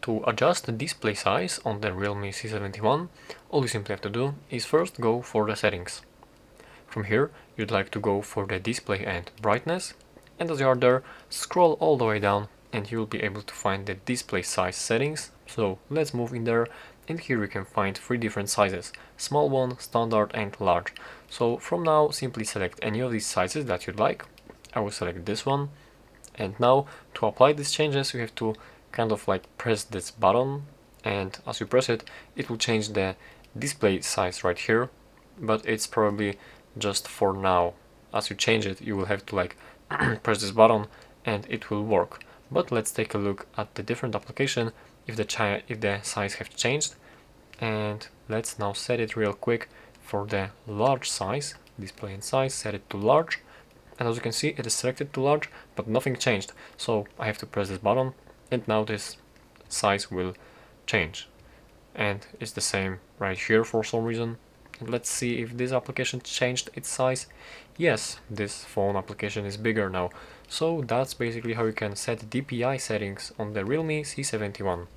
To adjust the display size on the Realme C71, all you simply have to do is first go for the settings. From here, you'd like to go for the display and brightness, and as you are there, scroll all the way down and you'll be able to find the display size settings. So let's move in there, and here you can find 3 different sizes: small one, standard and large. So from now, simply select any of these sizes that you'd like. I will select this one, and now to apply these changes you have to kind of like press this button, and as you press it, it will change the display size right here, but it's probably just for now. As you change it, you will have to like press this button and it will work. But let's take a look at the different application if the size have changed, and let's now set it real quick for the large size, display and size, set it to large, and as you can see it is selected to large but nothing changed, so I have to press this button and now this size will change, and it's the same right here for some reason. And let's see if this application changed its size. Yes, this phone application is bigger now. So that's basically how you can set DPI settings on the Realme C71.